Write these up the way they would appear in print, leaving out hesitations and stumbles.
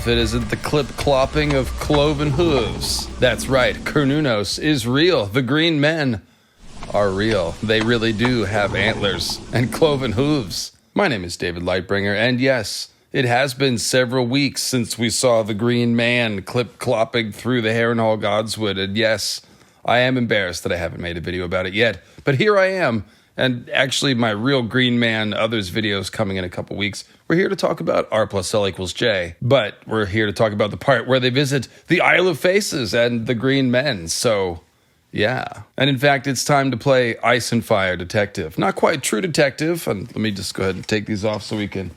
if it isn't the clip-clopping of cloven hooves. That's right, Cernunnos is real. The green men are real. They really do have antlers and cloven hooves. My name is David Lightbringer, and yes, it has been several weeks since we saw the green man clip-clopping through the Harrenhal Godswood, and yes, I am embarrassed that I haven't made a video about it yet, but here I am. And actually, my real Green Man Others video is coming in a couple weeks. We're here to talk about R plus L equals J. But we're here to talk about the part where they visit the Isle of Faces and the Green Men. So, yeah. And in fact, it's time to play Ice and Fire Detective. Not quite True Detective. And let me just go ahead and take these off so we can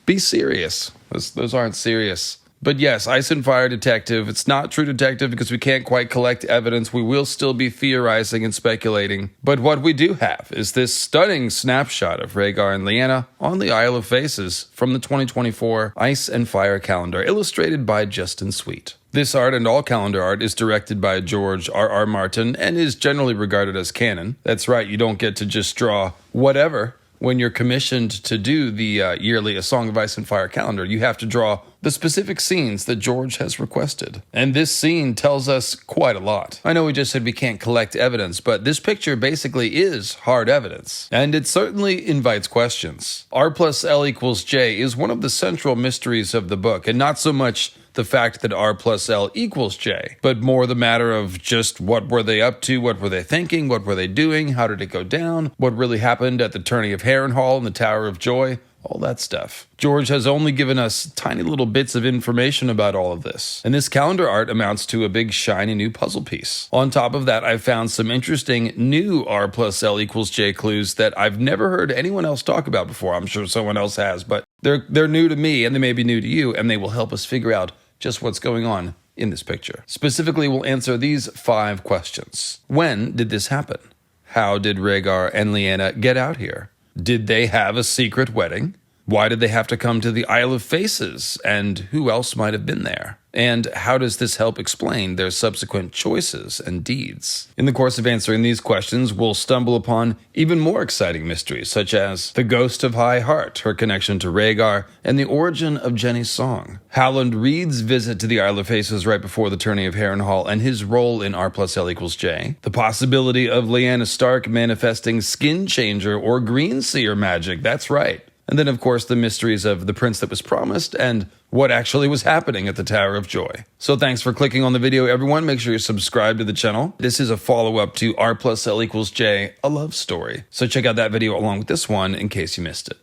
be serious. Those aren't serious. But yes, Ice and Fire Detective. It's not True Detective because we can't quite collect evidence. We will still be theorizing and speculating. But what we do have is this stunning snapshot of Rhaegar and Lyanna on the Isle of Faces from the 2024 Ice and Fire calendar, illustrated by Justin Sweet. This art and all calendar art is directed by George R.R. Martin and is generally regarded as canon. That's right, you don't get to just draw whatever. When you're commissioned to do the yearly A Song of Ice and Fire calendar, you have to draw the specific scenes that George has requested. And this scene tells us quite a lot. I know we just said we can't collect evidence, but this picture basically is hard evidence. And it certainly invites questions. R plus L equals J is one of the central mysteries of the book, and not so much the fact that R plus L equals J, but more the matter of just what were they up to, what were they thinking, what were they doing, how did it go down, what really happened at the tourney of Harrenhal and the Tower of Joy, all that stuff. George has only given us tiny little bits of information about all of this, and this calendar art amounts to a big shiny new puzzle piece. On top of that, I've found some interesting new R plus L equals J clues that I've never heard anyone else talk about before. I'm sure someone else has, but they're new to me, and they may be new to you, and they will help us figure out just what's going on in this picture. Specifically, we'll answer these 5 questions. When did this happen? How did Rhaegar and Lyanna get out here? Did they have a secret wedding? Why did they have to come to the Isle of Faces? And who else might have been there? And how does this help explain their subsequent choices and deeds? In the course of answering these questions, we'll stumble upon even more exciting mysteries, such as the ghost of High Heart, her connection to Rhaegar, and the origin of Jenny's song. Howland Reed's visit to the Isle of Faces right before the tourney of Harrenhal and his role in R plus L equals J. The possibility of Lyanna Stark manifesting Skin Changer or Green Seer magic, that's right. And then, of course, the mysteries of the prince that was promised and what actually was happening at the Tower of Joy. So thanks for clicking on the video, everyone. Make sure you subscribe to the channel. This is a follow-up to R plus L equals J, a love story. So check out that video along with this one in case you missed it.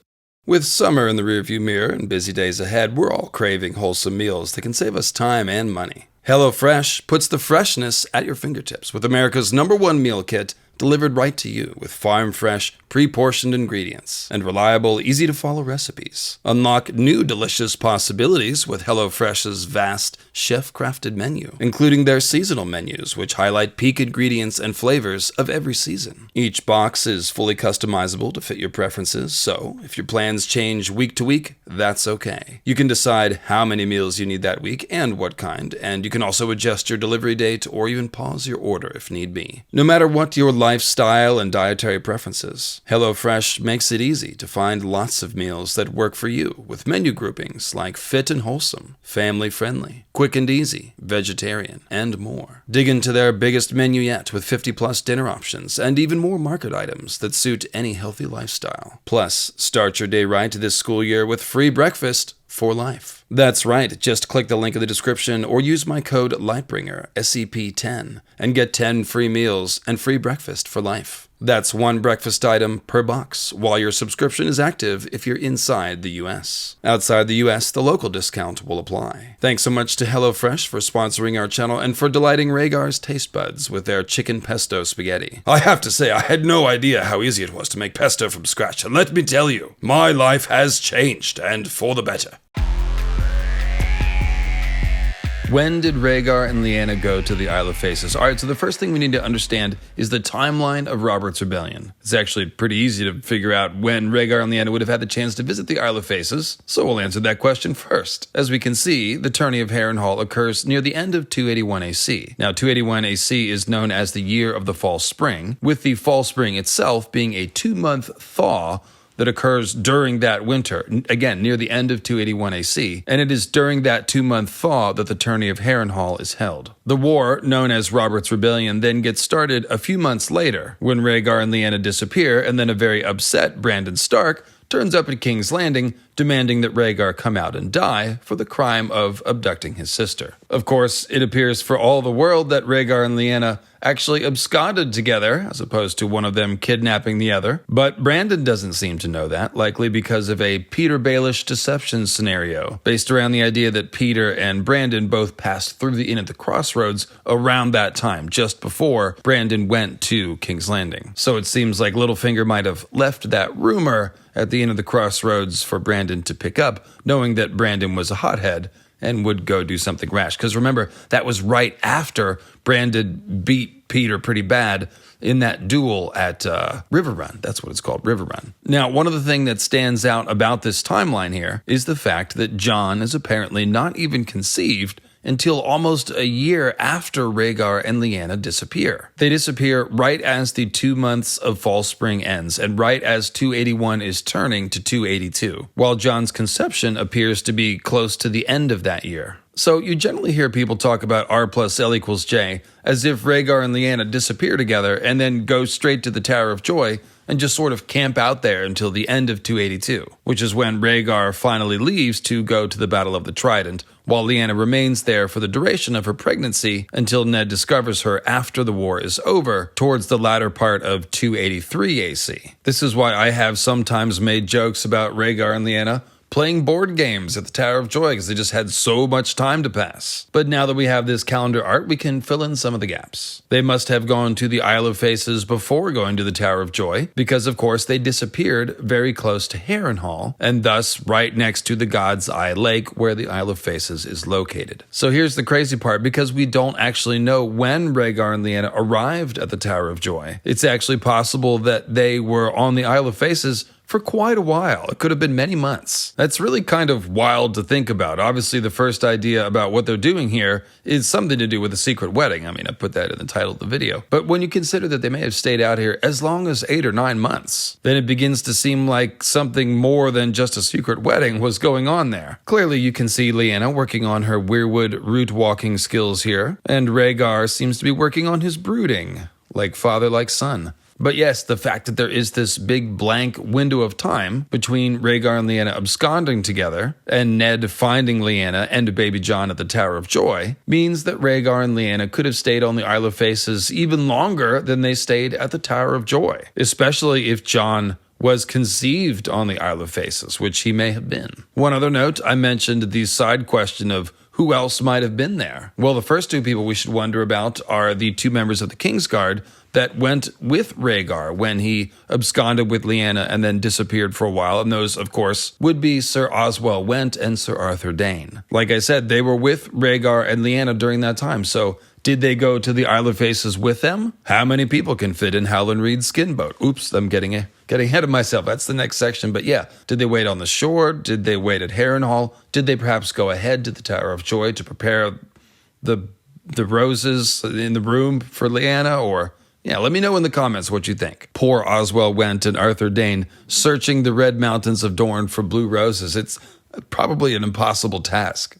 With summer in the rearview mirror and busy days ahead, we're all craving wholesome meals that can save us time and money. HelloFresh puts the freshness at your fingertips with America's #1 meal kit, delivered right to you with farm-fresh, pre-portioned ingredients and reliable, easy-to-follow recipes. Unlock new delicious possibilities with HelloFresh's vast, chef-crafted menu, including their seasonal menus, which highlight peak ingredients and flavors of every season. Each box is fully customizable to fit your preferences, so if your plans change week to week, that's okay. You can decide how many meals you need that week and what kind, and you can also adjust your delivery date or even pause your order if need be. No matter what your lifestyle and dietary preferences, HelloFresh makes it easy to find lots of meals that work for you with menu groupings like fit and wholesome, family-friendly, quick and easy, vegetarian, and more. Dig into their biggest menu yet with 50-plus dinner options and even more market items that suit any healthy lifestyle. Plus, start your day right this school year with free breakfast for life. That's right, just click the link in the description or use my code Lightbringer, SCP-10, and get 10 free meals and free breakfast for life. That's 1 breakfast item per box, while your subscription is active if you're inside the US. Outside the US, the local discount will apply. Thanks so much to HelloFresh for sponsoring our channel and for delighting Rhaegar's taste buds with their chicken pesto spaghetti. I have to say, I had no idea how easy it was to make pesto from scratch, and let me tell you, my life has changed, and for the better. When did Rhaegar and Lyanna go to the Isle of Faces? Alright, so the first thing we need to understand is the timeline of Robert's Rebellion. It's actually pretty easy to figure out when Rhaegar and Lyanna would have had the chance to visit the Isle of Faces, so we'll answer that question first. As we can see, the tourney of Harrenhal occurs near the end of 281 AC. Now, 281 AC is known as the Year of the Fall Spring, with the Fall Spring itself being a 2-month thaw that occurs during that winter, again, near the end of 281 AC, and it is during that 2-month thaw that the tourney of Harrenhal is held. The war, known as Robert's Rebellion, then gets started a few months later, when Rhaegar and Lyanna disappear, and then a very upset Brandon Stark turns up at King's Landing, demanding that Rhaegar come out and die for the crime of abducting his sister. Of course, it appears for all the world that Rhaegar and Lyanna actually absconded together, as opposed to one of them kidnapping the other. But Brandon doesn't seem to know that, likely because of a Peter Baelish deception scenario, based around the idea that Peter and Brandon both passed through the Inn at the Crossroads around that time, just before Brandon went to King's Landing. So it seems like Littlefinger might have left that rumor at the Inn of the Crossroads for Brandon to pick up, knowing that Brandon was a hothead and would go do something rash. Because remember, that was right after Brandon beat Peter pretty bad in that duel at River Run. That's what it's called, River Run. Now, one of the things that stands out about this timeline here is the fact that Jon is apparently not even conceived until almost a year after Rhaegar and Lyanna disappear. They disappear right as the 2 months of Fall Spring ends, and right as 281 is turning to 282, while Jon's conception appears to be close to the end of that year. So you generally hear people talk about R plus L equals J as if Rhaegar and Lyanna disappear together and then go straight to the Tower of Joy and just sort of camp out there until the end of 282, which is when Rhaegar finally leaves to go to the Battle of the Trident, while Lyanna remains there for the duration of her pregnancy until Ned discovers her after the war is over, towards the latter part of 283 AC. This is why I have sometimes made jokes about Rhaegar and Lyanna playing board games at the Tower of Joy because they just had so much time to pass. But now that we have this calendar art, we can fill in some of the gaps. They must have gone to the Isle of Faces before going to the Tower of Joy, because of course they disappeared very close to Harrenhal, and thus right next to the God's Eye Lake where the Isle of Faces is located. So here's the crazy part, because we don't actually know when Rhaegar and Lyanna arrived at the Tower of Joy. It's actually possible that they were on the Isle of Faces for quite a while. It could have been many months. That's really kind of wild to think about. Obviously, the first idea about what they're doing here is something to do with a secret wedding. I mean, I put that in the title of the video. But when you consider that they may have stayed out here as long as 8 or 9 months, then it begins to seem like something more than just a secret wedding was going on there. Clearly, you can see Lyanna working on her Weirwood root walking skills here, and Rhaegar seems to be working on his brooding, like father, like son. But yes, the fact that there is this big blank window of time between Rhaegar and Lyanna absconding together and Ned finding Lyanna and baby Jon at the Tower of Joy means that Rhaegar and Lyanna could have stayed on the Isle of Faces even longer than they stayed at the Tower of Joy, especially if Jon was conceived on the Isle of Faces, which he may have been. One other note, I mentioned the side question of who else might have been there. Well, the first 2 people we should wonder about are the 2 members of the Kingsguard that went with Rhaegar when he absconded with Lyanna and then disappeared for a while, and those, of course, would be Sir Oswell Went and Sir Arthur Dayne. Like I said, they were with Rhaegar and Lyanna during that time, so did they go to the Isle of Faces with them? How many people can fit in Howland Reed's skin boat? Oops, I'm getting ahead of myself. That's the next section. But yeah, did they wait on the shore? Did they wait at Harrenhal? Did they perhaps go ahead to the Tower of Joy to prepare the roses in the room for Lyanna? Or yeah, let me know in the comments what you think. Poor Oswell Went and Arthur Dayne searching the red mountains of Dorne for blue roses. It's probably an impossible task.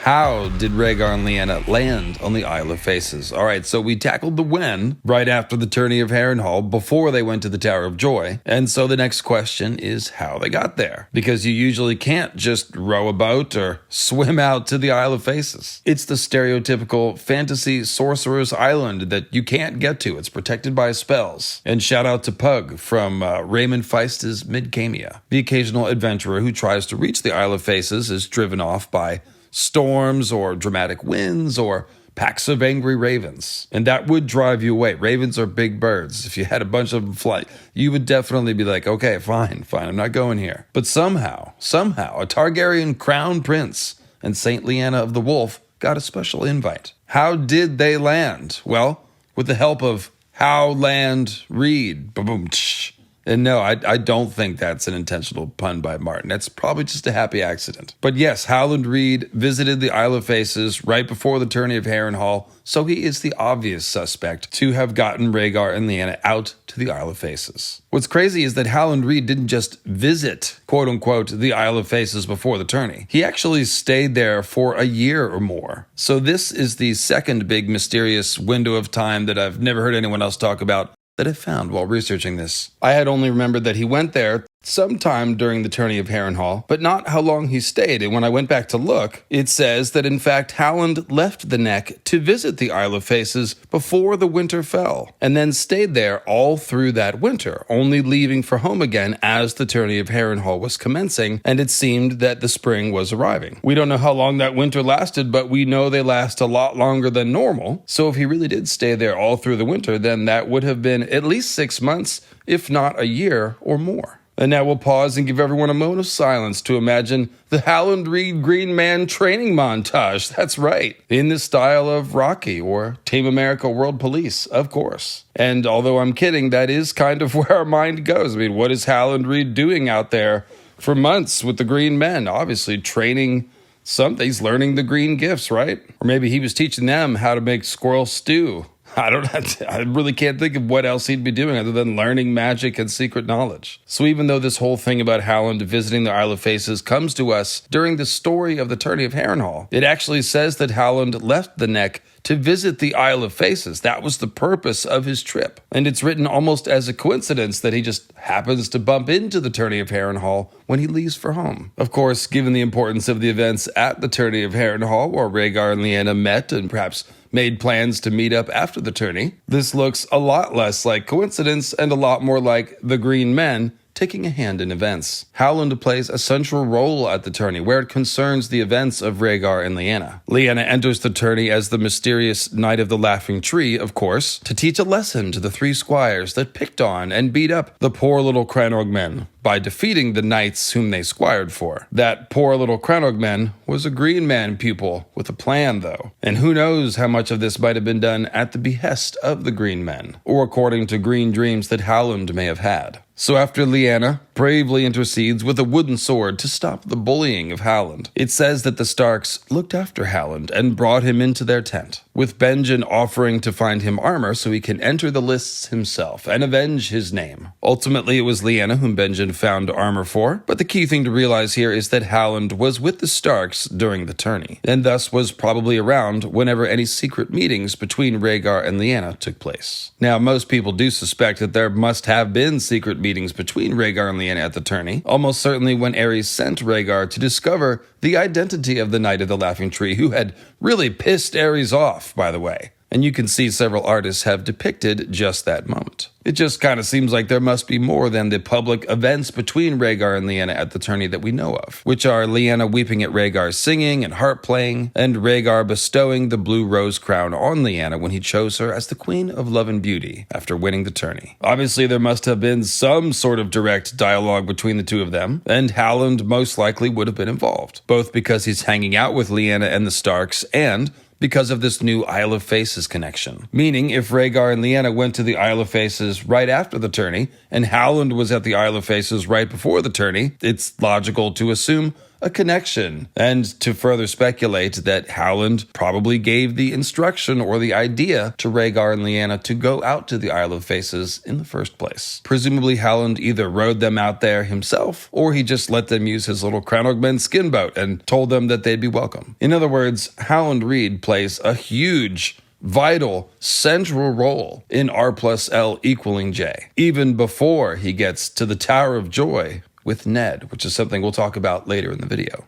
How did Rhaegar and Lyanna land on the Isle of Faces? All right, so we tackled the when right after the tourney of Harrenhal, before they went to the Tower of Joy. And so the next question is how they got there. Because you usually can't just row a boat or swim out to the Isle of Faces. It's the stereotypical fantasy sorcerer's island that you can't get to. It's protected by spells. And shout out to Pug from Raymond Feist's Midcamia. The occasional adventurer who tries to reach the Isle of Faces is driven off by storms or dramatic winds or packs of angry ravens. And that would drive you away. Ravens are big birds. If you had a bunch of them fly, you would definitely be like, okay, fine, I'm not going here. But somehow, a Targaryen crown prince and Saint Lyanna of the Wolf got a special invite. How did they land? Well, with the help of Howland Reed. Ba-boom, tsh. And no, I don't think that's an intentional pun by Martin. That's probably just a happy accident. But yes, Howland Reed visited the Isle of Faces right before the tourney of Harrenhal, so he is the obvious suspect to have gotten Rhaegar and Lyanna out to the Isle of Faces. What's crazy is that Howland Reed didn't just visit, quote-unquote, the Isle of Faces before the tourney. He actually stayed there for a year or more. So this is the second big mysterious window of time that I've never heard anyone else talk about that I found while researching this. I had only remembered that he went there sometime during the tourney of Harrenhal, but not how long he stayed. And when I went back to look, it says that in fact Howland left the Neck to visit the Isle of Faces before the winter fell, and then stayed there all through that winter, only leaving for home again as the tourney of Harrenhal was commencing, and it seemed that the spring was arriving. We don't know how long that winter lasted, but we know they last a lot longer than normal, so if he really did stay there all through the winter, then that would have been at least 6 months, if not a year or more. And now we'll pause and give everyone a moment of silence to imagine the Howland Reed Green Man training montage. That's right, in the style of Rocky or Team America World Police, of course. And although I'm kidding, that is kind of where our mind goes. I mean, what is Howland Reed doing out there for months with the Green Men? Obviously training something. He's learning the green gifts, right? Or maybe he was teaching them how to make squirrel stew. I really can't think of what else he'd be doing other than learning magic and secret knowledge. So even though this whole thing about Howland visiting the Isle of Faces comes to us during the story of the tourney of Harrenhal, it actually says that Howland left the Neck to visit the Isle of Faces. That was the purpose of his trip. And it's written almost as a coincidence that he just happens to bump into the tourney of Harrenhal when he leaves for home. Of course, given the importance of the events at the tourney of Harrenhal, where Rhaegar and Lyanna met and perhaps made plans to meet up after the tourney, this looks a lot less like coincidence and a lot more like the Green Men taking a hand in events. Howland plays a central role at the tourney, where it concerns the events of Rhaegar and Lyanna. Lyanna enters the tourney as the mysterious Knight of the Laughing Tree, of course, to teach a lesson to the 3 squires that picked on and beat up the poor little Crannog men by defeating the knights whom they squired for. That poor little Crannog man was a Green Man pupil with a plan, though. And who knows how much of this might have been done at the behest of the Green Men, or according to green dreams that Howland may have had. So after Lyanna bravely intercedes with a wooden sword to stop the bullying of Howland, it says that the Starks looked after Howland and brought him into their tent, with Benjen offering to find him armor so he can enter the lists himself and avenge his name. Ultimately, it was Lyanna whom Benjen found armor for, but the key thing to realize here is that Howland was with the Starks during the tourney, and thus was probably around whenever any secret meetings between Rhaegar and Lyanna took place. Now, most people do suspect that there must have been secret meetings between Rhaegar and Lyanna at the tourney, almost certainly when Aerys sent Rhaegar to discover the identity of the Knight of the Laughing Tree, who had really pissed Aerys off, by the way. And you can see several artists have depicted just that moment. It just kind of seems like there must be more than the public events between Rhaegar and Lyanna at the tourney that we know of, which are Lyanna weeping at Rhaegar's singing and harp playing, and Rhaegar bestowing the blue rose crown on Lyanna when he chose her as the Queen of Love and Beauty after winning the tourney. Obviously, there must have been some sort of direct dialogue between the two of them, and Howland most likely would have been involved, both because he's hanging out with Lyanna and the Starks, and because of this new Isle of Faces connection. Meaning, if Rhaegar and Lyanna went to the Isle of Faces right after the tourney, and Howland was at the Isle of Faces right before the tourney, it's logical to assume a connection, and to further speculate that Howland probably gave the instruction or the idea to Rhaegar and Lyanna to go out to the Isle of Faces in the first place. Presumably Howland either rode them out there himself, or he just let them use his little Cranogmen skin boat and told them that they'd be welcome. In other words, Howland Reed plays a huge, vital, central role in R+L equaling J, even before he gets to the Tower of Joy with Ned, which is something we'll talk about later in the video.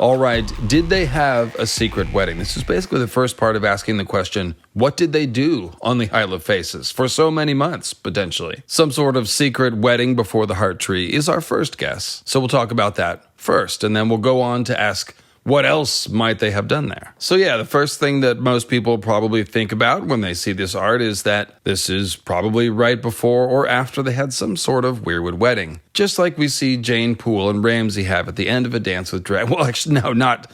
All right, did they have a secret wedding? This is basically the first part of asking the question, what did they do on the Isle of Faces for so many months, potentially? Some sort of secret wedding before the Heart Tree is our first guess. So we'll talk about that first, and then we'll go on to ask, what else might they have done there? So yeah, the first thing that most people probably think about when they see this art is that this is probably right before or after they had some sort of Weirwood wedding. Just like we see Jane Poole and Ramsay have at the end of A Dance with Dragons. Well, actually, no, not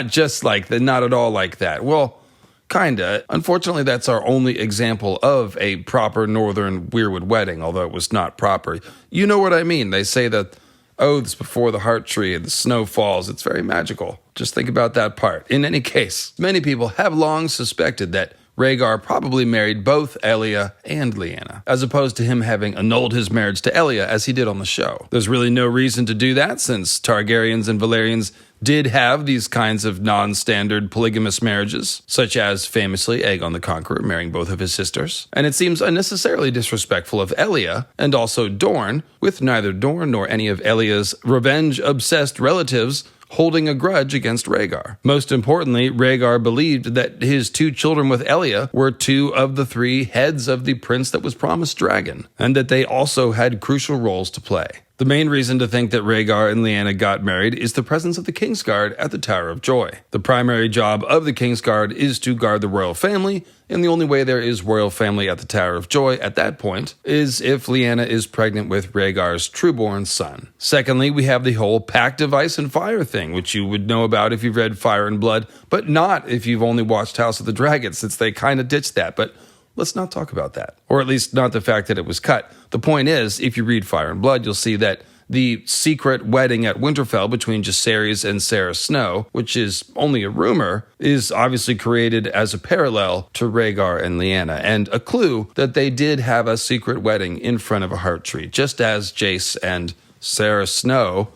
just like that, not at all like that. Well, Kinda. Unfortunately, that's our only example of a proper northern Weirwood wedding, although it was not proper. You know what I mean. They say that oaths before the heart tree and the snow falls. It's very magical. Just think about that part. In any case, many people have long suspected that Rhaegar probably married both Elia and Lyanna, as opposed to him having annulled his marriage to Elia as he did on the show. There's really no reason to do that, since Targaryens and Valerians did have these kinds of non-standard polygamous marriages, such as famously Aegon the Conqueror marrying both of his sisters. And it seems unnecessarily disrespectful of Elia and also Dorne, with neither Dorne nor any of Elia's revenge-obsessed relatives holding a grudge against Rhaegar. Most importantly, Rhaegar believed that his 2 children with Elia were 2 of the 3 heads of the prince that was promised dragon, and that they also had crucial roles to play. The main reason to think that Rhaegar and Lyanna got married is the presence of the Kingsguard at the Tower of Joy. The primary job of the Kingsguard is to guard the royal family, and the only way there is royal family at the Tower of Joy at that point is if Lyanna is pregnant with Rhaegar's trueborn son. Secondly, we have the whole Pact of Ice and Fire thing, which you would know about if you've read Fire and Blood, but not if you've only watched House of the Dragon, since they kind of ditched that. But let's not talk about that. Or at least not the fact that it was cut. The point is, if you read Fire and Blood, you'll see that the secret wedding at Winterfell between Jacaerys and Sarah Snow, which is only a rumor, is obviously created as a parallel to Rhaegar and Lyanna, and a clue that they did have a secret wedding in front of a heart tree, just as Jace and Sarah Snow,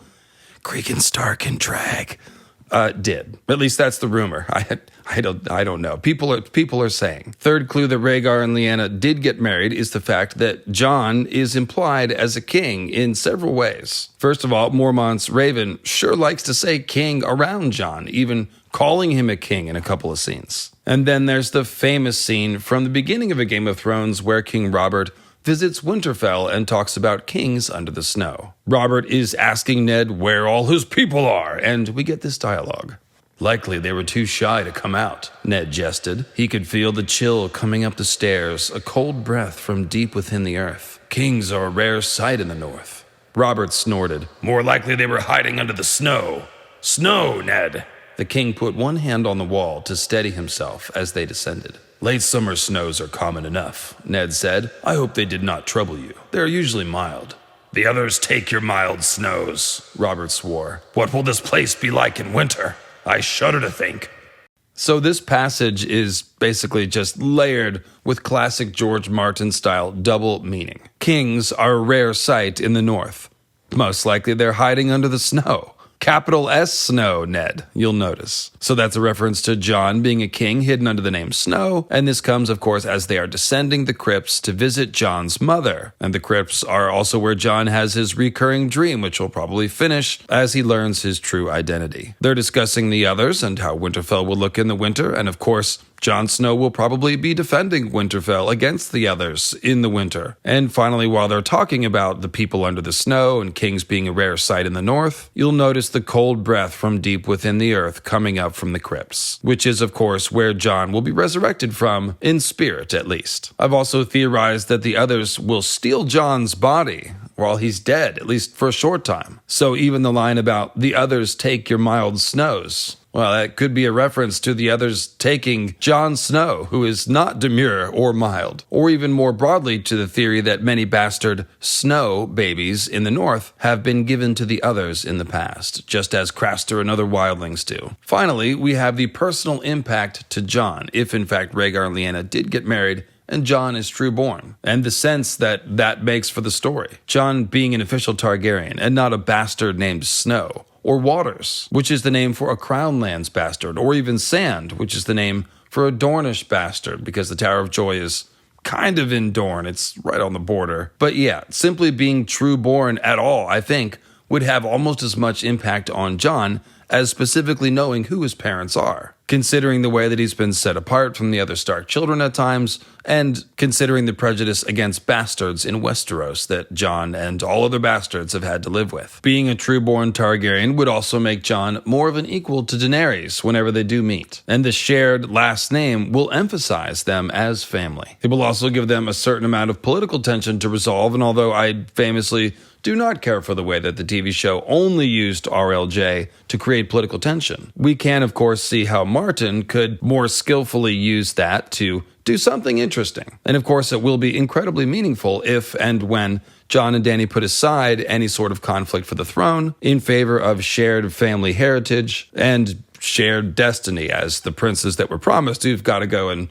Cregan Stark and Drag, did. At least that's the rumor. I don't know. People are saying. Third clue that Rhaegar and Lyanna did get married is the fact that Jon is implied as a king in several ways. First of all, Mormont's Raven sure likes to say king around Jon, even calling him a king in a couple of scenes. And then there's the famous scene from the beginning of A Game of Thrones where King Robert visits Winterfell and talks about kings under the snow. Robert is asking Ned where all his people are, and we get this dialogue. Likely they were too shy to come out, Ned jested. He could feel the chill coming up the stairs, a cold breath from deep within the earth. Kings are a rare sight in the north. Robert snorted. More likely they were hiding under the snow. Snow, Ned. The king put one hand on the wall to steady himself as they descended. Late summer snows are common enough, Ned said. I hope they did not trouble you. They are usually mild. The others take your mild snows, Robert swore. What will this place be like in winter? I shudder to think. So this passage is basically just layered with classic George Martin-style double meaning. Kings are a rare sight in the north. Most likely they're hiding under the snow. Capital S Snow, Ned, you'll notice. So that's a reference to Jon being a king hidden under the name Snow, and this comes, of course, as they are descending the crypts to visit Jon's mother. And the crypts are also where Jon has his recurring dream, which will probably finish as he learns his true identity. They're discussing the others and how Winterfell will look in the winter, and of course, Jon Snow will probably be defending Winterfell against the others in the winter. And finally, while they're talking about the people under the snow and kings being a rare sight in the north, you'll notice the cold breath from deep within the earth coming up from the crypts, which is, of course, where Jon will be resurrected from, in spirit at least. I've also theorized that the others will steal Jon's body while he's dead, at least for a short time. So even the line about the others take your mild snows, well, that could be a reference to the others taking Jon Snow, who is not demure or mild, or even more broadly to the theory that many bastard snow babies in the north have been given to the others in the past, just as Craster and other wildlings do. Finally, we have the personal impact to Jon, if in fact Rhaegar and Lyanna did get married and Jon is true-born, and the sense that that makes for the story. Jon being an official Targaryen and not a bastard named Snow, or Waters, which is the name for a Crownlands bastard, or even Sand, which is the name for a Dornish bastard, because the Tower of Joy is kind of in Dorne, it's right on the border. But yeah, simply being true-born at all, I think, would have almost as much impact on Jon as specifically knowing who his parents are, considering the way that he's been set apart from the other Stark children at times, and considering the prejudice against bastards in Westeros that Jon and all other bastards have had to live with. Being a true-born Targaryen would also make Jon more of an equal to Daenerys whenever they do meet, and the shared last name will emphasize them as family. It will also give them a certain amount of political tension to resolve, and although I famously do not care for the way that the TV show only used RLJ to create political tension. We can, of course, see how Martin could more skillfully use that to do something interesting. And of course, it will be incredibly meaningful if and when Jon and Dany put aside any sort of conflict for the throne in favor of shared family heritage and shared destiny as the princes that were promised who've got to go and,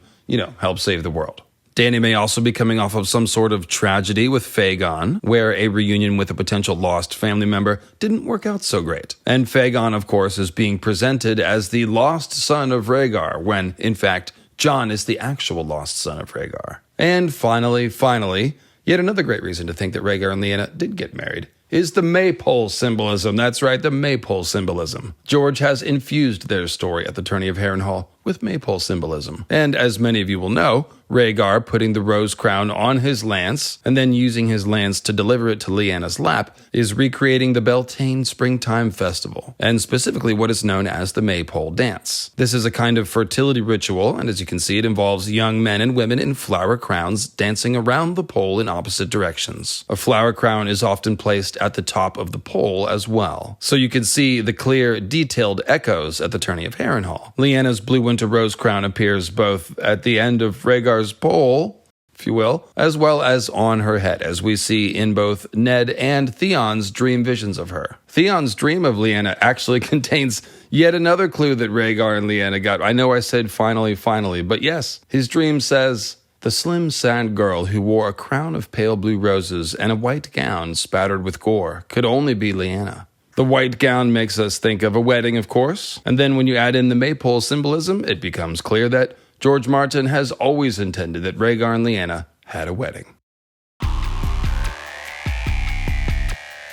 help save the world. Dany may also be coming off of some sort of tragedy with Fagon, where a reunion with a potential lost family member didn't work out so great. And Fagon, of course, is being presented as the lost son of Rhaegar, when, in fact, Jon is the actual lost son of Rhaegar. And finally, yet another great reason to think that Rhaegar and Lyanna did get married is the maypole symbolism. That's right, the maypole symbolism. George has infused their story at the tourney of Harrenhal with maypole symbolism. And as many of you will know, Rhaegar putting the rose crown on his lance and then using his lance to deliver it to Lyanna's lap is recreating the Beltane Springtime Festival, and specifically what is known as the Maypole Dance. This is a kind of fertility ritual, and as you can see, it involves young men and women in flower crowns dancing around the pole in opposite directions. A flower crown is often placed at the top of the pole as well, so you can see the clear, detailed echoes at the tourney of Harrenhal. Lyanna's blue winter rose crown appears both at the end of Rhaegar's pole, if you will, as well as on her head, as we see in both Ned and Theon's dream visions of her. Theon's dream of Lyanna actually contains yet another clue that Rhaegar and Lyanna got. I know I said finally, but yes, his dream says, "The slim, sad girl who wore a crown of pale blue roses and a white gown spattered with gore could only be Lyanna." The white gown makes us think of a wedding, of course, and then when you add in the maypole symbolism, it becomes clear that George Martin has always intended that Rhaegar and Lyanna had a wedding.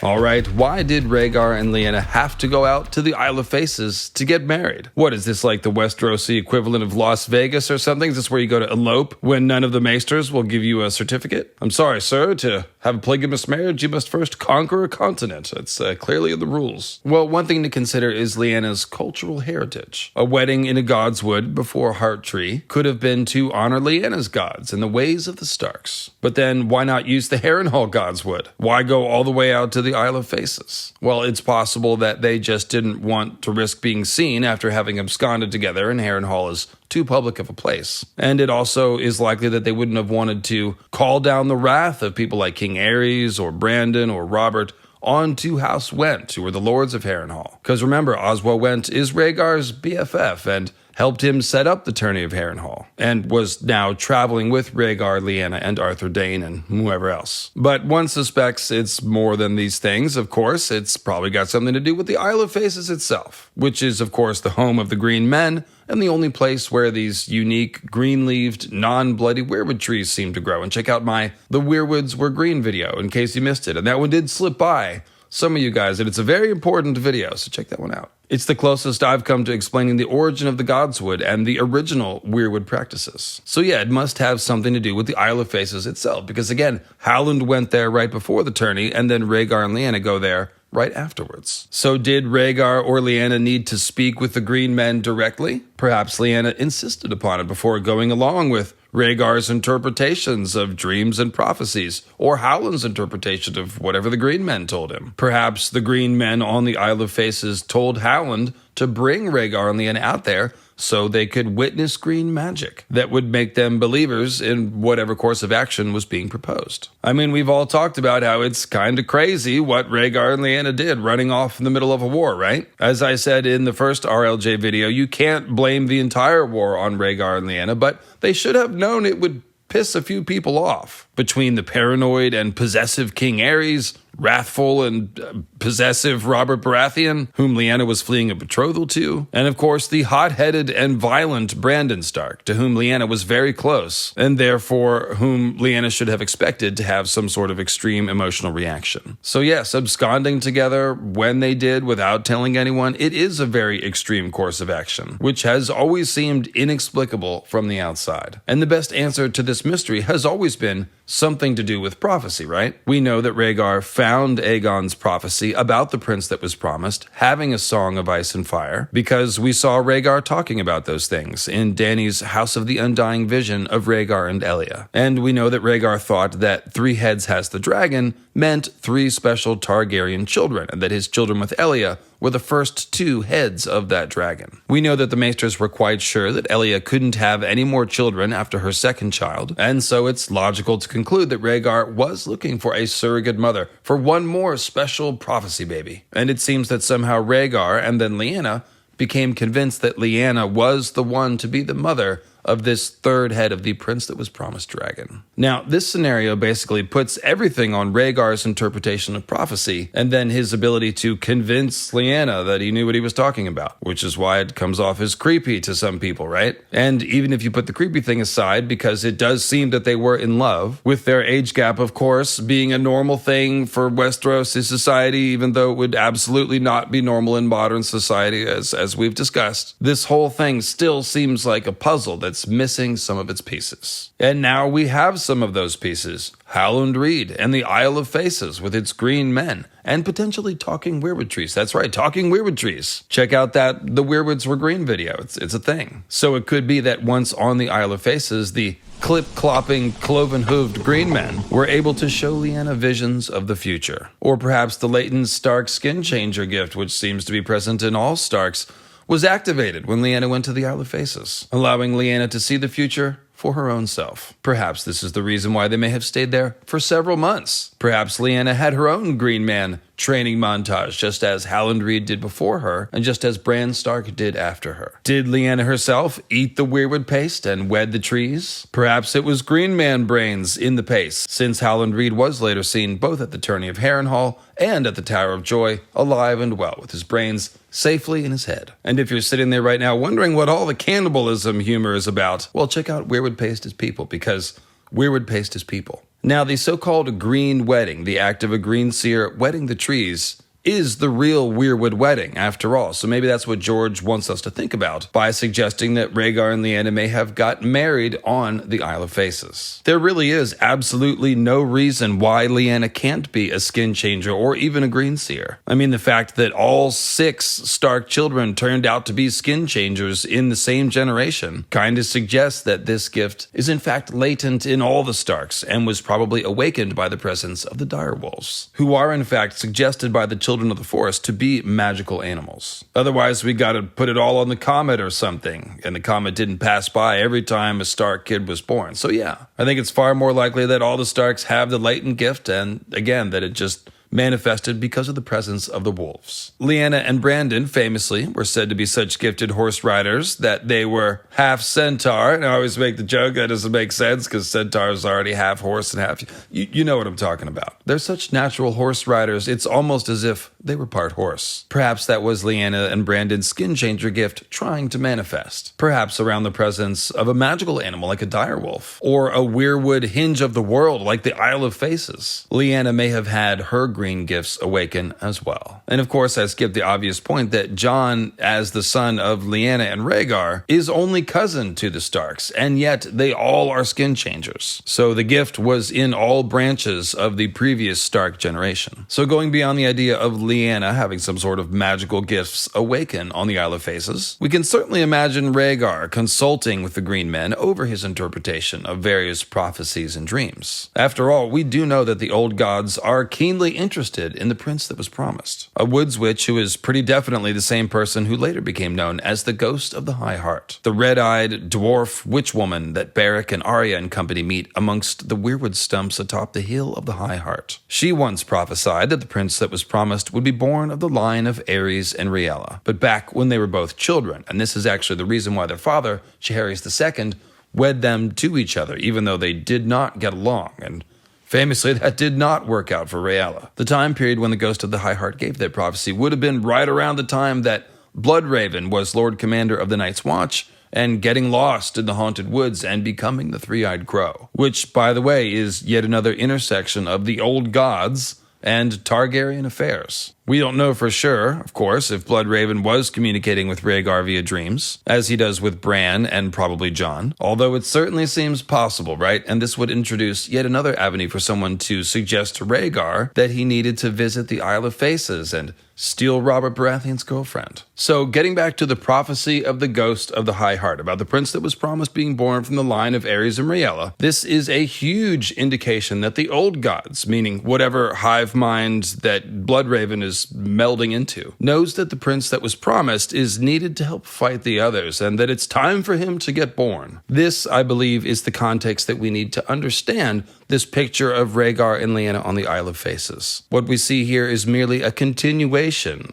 Alright, why did Rhaegar and Lyanna have to go out to the Isle of Faces to get married? What is this, like the Westerosi equivalent of Las Vegas or something? Is this where you go to elope when none of the maesters will give you a certificate? I'm sorry, sir, to have a polygamous marriage, you must first conquer a continent. It's clearly in the rules. Well, one thing to consider is Lyanna's cultural heritage. A wedding in a godswood before Hearttree could have been to honor Lyanna's gods and the ways of the Starks. But then why not use the Harrenhal godswood? Why go all the way out to the Isle of Faces? Well, it's possible that they just didn't want to risk being seen after having absconded together, and Harrenhal is too public of a place. And it also is likely that they wouldn't have wanted to call down the wrath of people like King Aerys or Brandon or Robert onto House Went, who were the lords of Harrenhal. Because remember, Oswell Went is Rhaegar's BFF and helped him set up the tourney of Harrenhal, and was now traveling with Rhaegar, Lyanna, and Arthur Dayne, and whoever else. But one suspects it's more than these things, of course. It's probably got something to do with the Isle of Faces itself, which is, of course, the home of the Green Men, and the only place where these unique, green-leaved, non-bloody weirwood trees seem to grow. And check out my The Weirwoods Were Green video, in case you missed it, and that one did slip by some of you guys, and it's a very important video, so check that one out. It's the closest I've come to explaining the origin of the godswood and the original weirwood practices. So yeah, it must have something to do with the Isle of Faces itself, because again, Howland went there right before the tourney, and then Rhaegar and Lyanna go there right afterwards. So did Rhaegar or Lyanna need to speak with the Green Men directly? Perhaps Lyanna insisted upon it before going along with Rhaegar's interpretations of dreams and prophecies, or Howland's interpretation of whatever the Green Men told him. Perhaps the Green Men on the Isle of Faces told Howland to bring Rhaegar and Lyanna out there so they could witness green magic that would make them believers in whatever course of action was being proposed. I mean, we've all talked about how it's kind of crazy what Rhaegar and Lyanna did running off in the middle of a war, right? As I said in the first RLJ video, you can't blame the entire war on Rhaegar and Lyanna, but they should have known it would piss a few people off. Between the paranoid and possessive King Aerys, wrathful and possessive Robert Baratheon, whom Lyanna was fleeing a betrothal to, and of course the hot-headed and violent Brandon Stark, to whom Lyanna was very close, and therefore whom Lyanna should have expected to have some sort of extreme emotional reaction. So yes, absconding together when they did without telling anyone, it is a very extreme course of action, which has always seemed inexplicable from the outside. And the best answer to this mystery has always been something to do with prophecy, right? We know that Rhaegar found Aegon's prophecy about the prince that was promised, having a song of ice and fire, because we saw Rhaegar talking about those things in Dany's House of the Undying vision of Rhaegar and Elia. And we know that Rhaegar thought that 3 heads has the dragon meant 3 special Targaryen children, and that his children with Elia were the first 2 heads of that dragon. We know that the Maesters were quite sure that Elia couldn't have any more children after her second child, and so it's logical to conclude that Rhaegar was looking for a surrogate mother for one more special prophecy baby. And it seems that somehow Rhaegar and then Lyanna became convinced that Lyanna was the one to be the mother of this 3rd head of the prince that was promised dragon. Now, this scenario basically puts everything on Rhaegar's interpretation of prophecy, and then his ability to convince Lyanna that he knew what he was talking about, which is why it comes off as creepy to some people, right? And even if you put the creepy thing aside, because it does seem that they were in love, with their age gap, of course, being a normal thing for Westeros' society, even though it would absolutely not be normal in modern society, as we've discussed, this whole thing still seems like a puzzle that's missing some of its pieces. And now we have some of those pieces. Howland Reed and the Isle of Faces with its green men, and potentially talking weirwood trees. That's right, talking weirwood trees. Check out the Weirwoods Were Green video. It's a thing. So it could be that once on the Isle of Faces, the clip-clopping, cloven-hooved green men were able to show Lyanna visions of the future. Or perhaps the latent Stark skin changer gift, which seems to be present in all Starks, was activated when Lyanna went to the Isle of Faces, allowing Lyanna to see the future for her own self. Perhaps this is the reason why they may have stayed there for several months. Perhaps Lyanna had her own Green Man training montage, just as Howland Reed did before her, and just as Bran Stark did after her. Did Lyanna herself eat the weirwood paste and wed the trees? Perhaps it was Green Man brains in the paste, since Howland Reed was later seen both at the tourney of Harrenhal and at the Tower of Joy, alive and well, with his brains safely in his head. And if you're sitting there right now wondering what all the cannibalism humor is about, well, check out Weirwood Paste is People, because Weirwood Paste is people. Now, the so-called green wedding, the act of a green seer wedding the trees, is the real Weirwood wedding, after all. So maybe that's what George wants us to think about by suggesting that Rhaegar and Lyanna may have gotten married on the Isle of Faces. There really is absolutely no reason why Lyanna can't be a skin changer or even a green seer. I mean, the fact that all 6 Stark children turned out to be skin changers in the same generation kind of suggests that this gift is in fact latent in all the Starks and was probably awakened by the presence of the direwolves, who are in fact suggested by the children of the forest to be magical animals. Otherwise, we gotta put it all on the comet or something, and the comet didn't pass by every time a Stark kid was born. So yeah, I think it's far more likely that all the Starks have the latent gift, and again, that it just manifested because of the presence of the wolves. Lyanna and Brandon famously were said to be such gifted horse riders that they were half centaur, and I always make the joke that doesn't make sense because centaurs are already half horse and half... You know what I'm talking about. They're such natural horse riders, it's almost as if they were part horse. Perhaps that was Lyanna and Brandon's skin changer gift trying to manifest. Perhaps around the presence of a magical animal like a direwolf, or a weirwood hinge of the world like the Isle of Faces. Lyanna may have had her green gifts awaken as well. And of course, I skipped the obvious point that Jon, as the son of Lyanna and Rhaegar, is only cousin to the Starks, and yet they all are skin changers. So the gift was in all branches of the previous Stark generation. So going beyond the idea of Lyanna having some sort of magical gifts awaken on the Isle of Faces, we can certainly imagine Rhaegar consulting with the Green Men over his interpretation of various prophecies and dreams. After all, we do know that the old gods are keenly interested in the prince that was promised, a woods witch who is pretty definitely the same person who later became known as the Ghost of the High Heart, the red-eyed dwarf witch woman that Beric and Arya and company meet amongst the weirwood stumps atop the hill of the High Heart. She once prophesied that the prince that was promised would be born of the line of Aerys and Rhaella, but back when they were both children, and this is actually the reason why their father, Jaehaerys II, wed them to each other, even though they did not get along, and famously, that did not work out for Rhaella. The time period when the Ghost of the High Heart gave that prophecy would have been right around the time that Bloodraven was Lord Commander of the Night's Watch and getting lost in the haunted woods and becoming the Three-Eyed Crow, which, by the way, is yet another intersection of the old gods and Targaryen affairs. We don't know for sure, of course, if Bloodraven was communicating with Rhaegar via dreams, as he does with Bran and probably Jon, although it certainly seems possible, right? And this would introduce yet another avenue for someone to suggest to Rhaegar that he needed to visit the Isle of Faces and steal Robert Baratheon's girlfriend. So, getting back to the prophecy of the ghost of the High Heart about the prince that was promised being born from the line of Aerys and Rhaella, this is a huge indication that the old gods, meaning whatever hive mind that Bloodraven is melding into, knows that the prince that was promised is needed to help fight the others and that it's time for him to get born. This, I believe, is the context that we need to understand this picture of Rhaegar and Lyanna on the Isle of Faces. What we see here is merely a continuation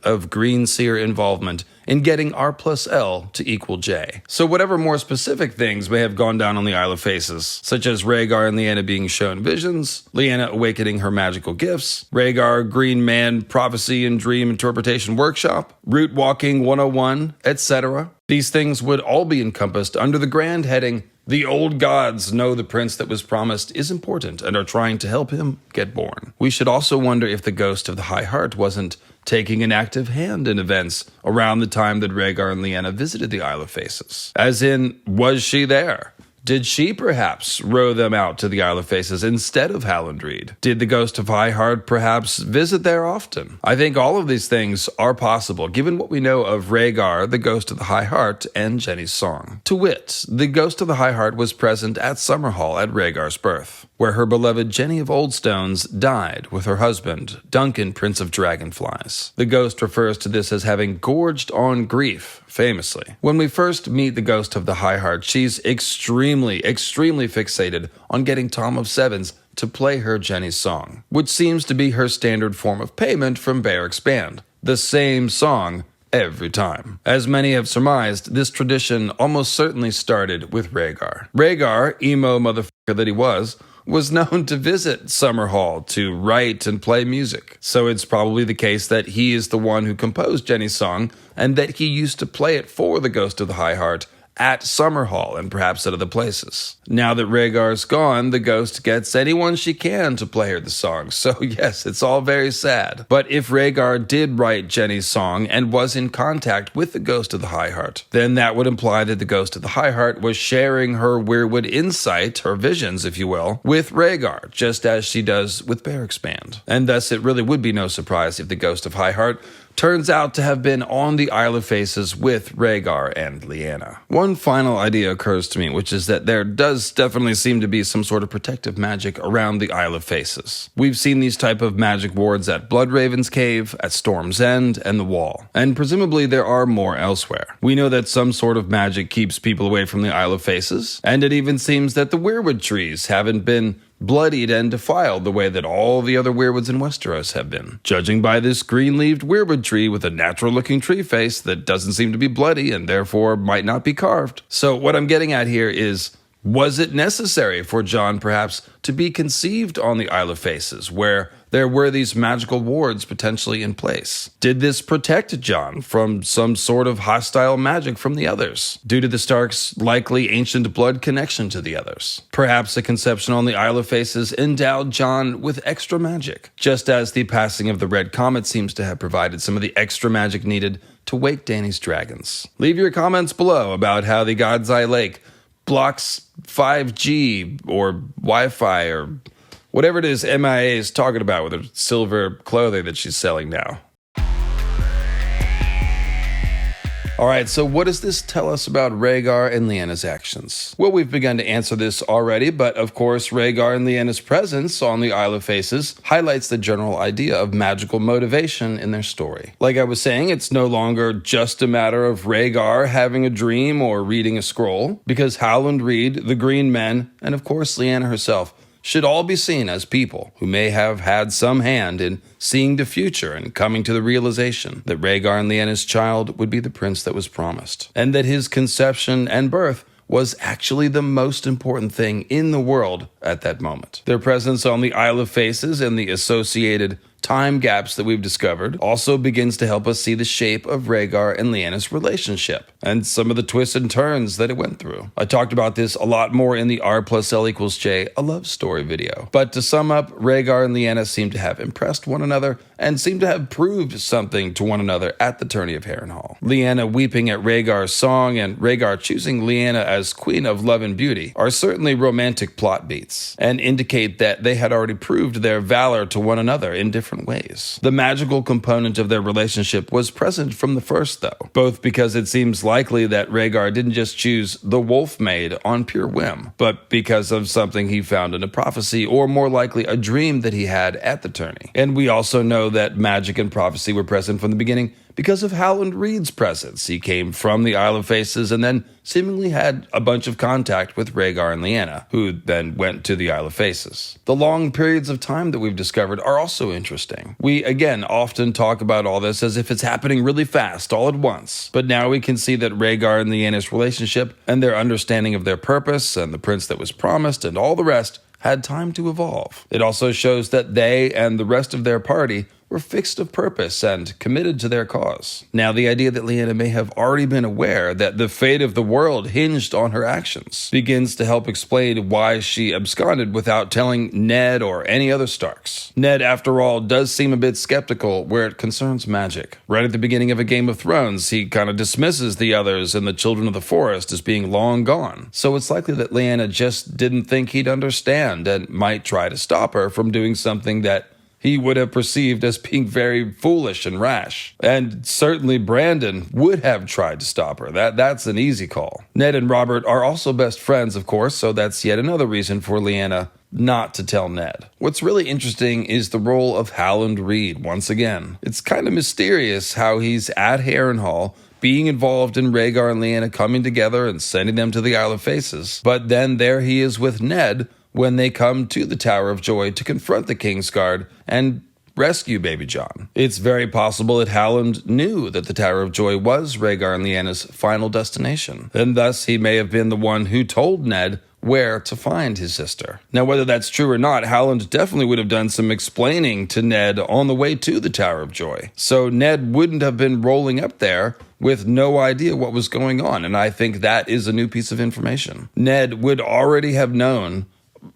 of Green Seer involvement in getting R plus L to equal J. So whatever more specific things may have gone down on the Isle of Faces, such as Rhaegar and Lyanna being shown visions, Lyanna awakening her magical gifts, Rhaegar Green Man Prophecy and Dream Interpretation Workshop, Root Walking 101, etc., these things would all be encompassed under the grand heading, the old gods know the prince that was promised is important and are trying to help him get born. We should also wonder if the ghost of the High Heart wasn't taking an active hand in events around the time that Rhaegar and Lyanna visited the Isle of Faces. As in, was she there? Did she perhaps row them out to the Isle of Faces instead of Howland Reed? Did the ghost of High Heart perhaps visit there often? I think all of these things are possible, given what we know of Rhaegar, the ghost of the High Heart, and Jenny's song. To wit, the ghost of the High Heart was present at Summerhall at Rhaegar's birth, where her beloved Jenny of Oldstones died with her husband, Duncan, Prince of Dragonflies. The ghost refers to this as having gorged on grief, famously. When we first meet the ghost of the High Heart, she's extremely fixated on getting Tom of Sevens to play her Jenny's song, which seems to be her standard form of payment from Barrack's band. The same song every time. As many have surmised, this tradition almost certainly started with Rhaegar. Rhaegar, emo motherfucker that he was known to visit Summerhall to write and play music. So it's probably the case that he is the one who composed Jenny's song and that he used to play it for the ghost of the High Heart at Summerhall and perhaps at other places. Now that Rhaegar's gone, the ghost gets anyone she can to play her the song. So yes, it's all very sad. But if Rhaegar did write Jenny's song and was in contact with the ghost of the High Heart, then that would imply that the ghost of the High Heart was sharing her Weirwood insight, her visions, if you will, with Rhaegar, just as she does with Barrack's band. And thus it really would be no surprise if the ghost of High Heart turns out to have been on the Isle of Faces with Rhaegar and Lyanna. One final idea occurs to me, which is that there does definitely seem to be some sort of protective magic around the Isle of Faces. We've seen these type of magic wards at Bloodraven's Cave, at Storm's End, and the Wall, and presumably there are more elsewhere. We know that some sort of magic keeps people away from the Isle of Faces, and it even seems that the Weirwood trees haven't been bloodied and defiled the way that all the other Weirwoods in Westeros have been, judging by this green-leaved Weirwood tree with a natural-looking tree face that doesn't seem to be bloody and therefore might not be carved. So what I'm getting at here is, was it necessary for Jon perhaps to be conceived on the Isle of Faces, where there were these magical wards potentially in place? Did this protect Jon from some sort of hostile magic from the others, due to the Starks' likely ancient blood connection to the others? Perhaps a conception on the Isle of Faces endowed Jon with extra magic, just as the passing of the Red Comet seems to have provided some of the extra magic needed to wake Dany's dragons. Leave your comments below about how the God's Eye Lake blocks 5G or Wi-Fi or whatever it is MIA is talking about with her silver clothing that she's selling now. Alright, so what does this tell us about Rhaegar and Lyanna's actions? Well, we've begun to answer this already, but of course Rhaegar and Lyanna's presence on the Isle of Faces highlights the general idea of magical motivation in their story. Like I was saying, it's no longer just a matter of Rhaegar having a dream or reading a scroll, because Howland Reed, the Green Men, and of course Lyanna herself should all be seen as people who may have had some hand in seeing the future and coming to the realization that Rhaegar and Lyanna's child would be the prince that was promised, and that his conception and birth was actually the most important thing in the world at that moment. Their presence on the Isle of Faces and the associated time gaps that we've discovered also begins to help us see the shape of Rhaegar and Lyanna's relationship and some of the twists and turns that it went through. I talked about this a lot more in the R+L=J, a love story video. But to sum up, Rhaegar and Lyanna seem to have impressed one another and seem to have proved something to one another at the tourney of Harrenhal. Lyanna weeping at Rhaegar's song and Rhaegar choosing Lyanna as Queen of Love and Beauty are certainly romantic plot beats and indicate that they had already proved their valor to one another in different ways. The magical component of their relationship was present from the first, though, both because it seems likely that Rhaegar didn't just choose the Wolf Maid on pure whim, but because of something he found in a prophecy, or more likely a dream that he had at the tourney. And we also know that magic and prophecy were present from the beginning because of Howland Reed's presence. He came from the Isle of Faces and then seemingly had a bunch of contact with Rhaegar and Lyanna, who then went to the Isle of Faces. The long periods of time that we've discovered are also interesting. We, again, often talk about all this as if it's happening really fast, all at once. But now we can see that Rhaegar and Lyanna's relationship and their understanding of their purpose and the prince that was promised and all the rest had time to evolve. It also shows that they and the rest of their party were fixed of purpose and committed to their cause. Now, the idea that Lyanna may have already been aware that the fate of the world hinged on her actions begins to help explain why she absconded without telling Ned or any other Starks. Ned, after all, does seem a bit skeptical where it concerns magic. Right at the beginning of A Game of Thrones, he kind of dismisses the others and the Children of the Forest as being long gone. So it's likely that Lyanna just didn't think he'd understand and might try to stop her from doing something that he would have perceived as being very foolish and rash. And certainly Brandon would have tried to stop her. That's an easy call. Ned and Robert are also best friends, of course, so that's yet another reason for Lyanna not to tell Ned. What's really interesting is the role of Howland Reed once again. It's kind of mysterious how he's at Harrenhal, being involved in Rhaegar and Lyanna coming together and sending them to the Isle of Faces. But then there he is with Ned when they come to the Tower of Joy to confront the Kingsguard and rescue Baby Jon. It's very possible that Howland knew that the Tower of Joy was Rhaegar and Lyanna's final destination, and thus he may have been the one who told Ned where to find his sister. Now, whether that's true or not, Howland definitely would have done some explaining to Ned on the way to the Tower of Joy. So Ned wouldn't have been rolling up there with no idea what was going on, and I think that is a new piece of information. Ned would already have known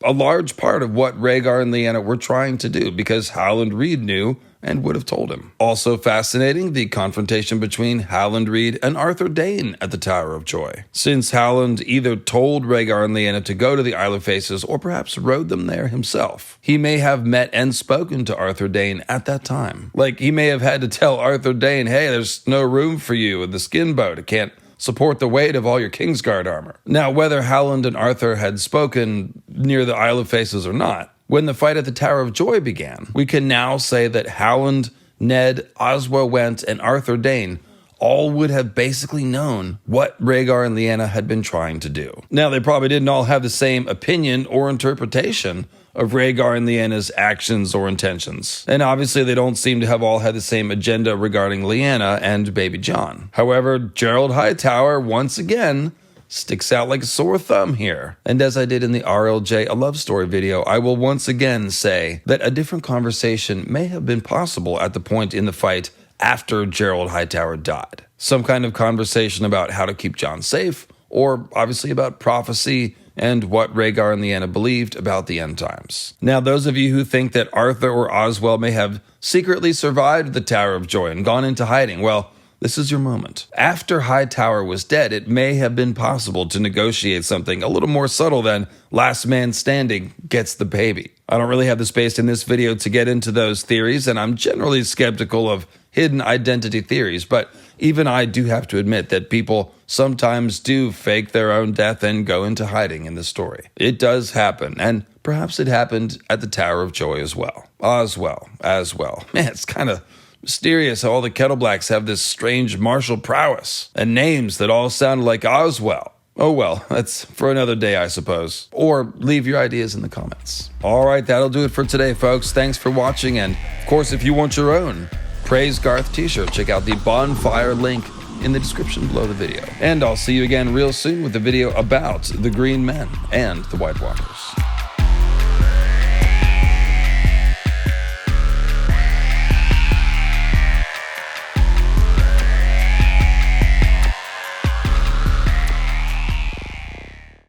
a large part of what Rhaegar and Lyanna were trying to do because Howland Reed knew and would have told him. Also fascinating, the confrontation between Howland Reed and Arthur Dayne at the Tower of Joy. Since Howland either told Rhaegar and Lyanna to go to the Isle of Faces or perhaps rode them there himself, he may have met and spoken to Arthur Dayne at that time. Like, he may have had to tell Arthur Dayne, hey, there's no room for you in the skin boat. It can't support the weight of all your Kingsguard armor. Now, whether Howland and Arthur had spoken near the Isle of Faces or not, when the fight at the Tower of Joy began, we can now say that Howland, Ned, Oswell Went, and Arthur Dayne all would have basically known what Rhaegar and Lyanna had been trying to do. Now, they probably didn't all have the same opinion or interpretation of Rhaegar and Lyanna's actions or intentions. And obviously they don't seem to have all had the same agenda regarding Lyanna and Baby Jon. However, Gerald Hightower once again sticks out like a sore thumb here. And as I did in the RLJ A Love Story video, I will once again say that a different conversation may have been possible at the point in the fight after Gerald Hightower died. Some kind of conversation about how to keep Jon safe, or obviously about prophecy and what Rhaegar and Lyanna believed about the end times. Now, those of you who think that Arthur or Oswell may have secretly survived the Tower of Joy and gone into hiding, well, this is your moment. After Hightower was dead, it may have been possible to negotiate something a little more subtle than last man standing gets the baby. I don't really have the space in this video to get into those theories, and I'm generally skeptical of hidden identity theories, but even I do have to admit that people sometimes do fake their own death and go into hiding in the story. It does happen, and perhaps it happened at the Tower of Joy as well. Oswell, as well. Man, it's kind of mysterious how all the Kettleblacks have this strange martial prowess and names that all sound like Oswell. Oh well, that's for another day, I suppose. Or leave your ideas in the comments. All right, that'll do it for today, folks. Thanks for watching, and of course, if you want your own Praise Garth t-shirt, check out the bonfire link in the description below the video. And I'll see you again real soon with a video about the Green Men and the White Walkers.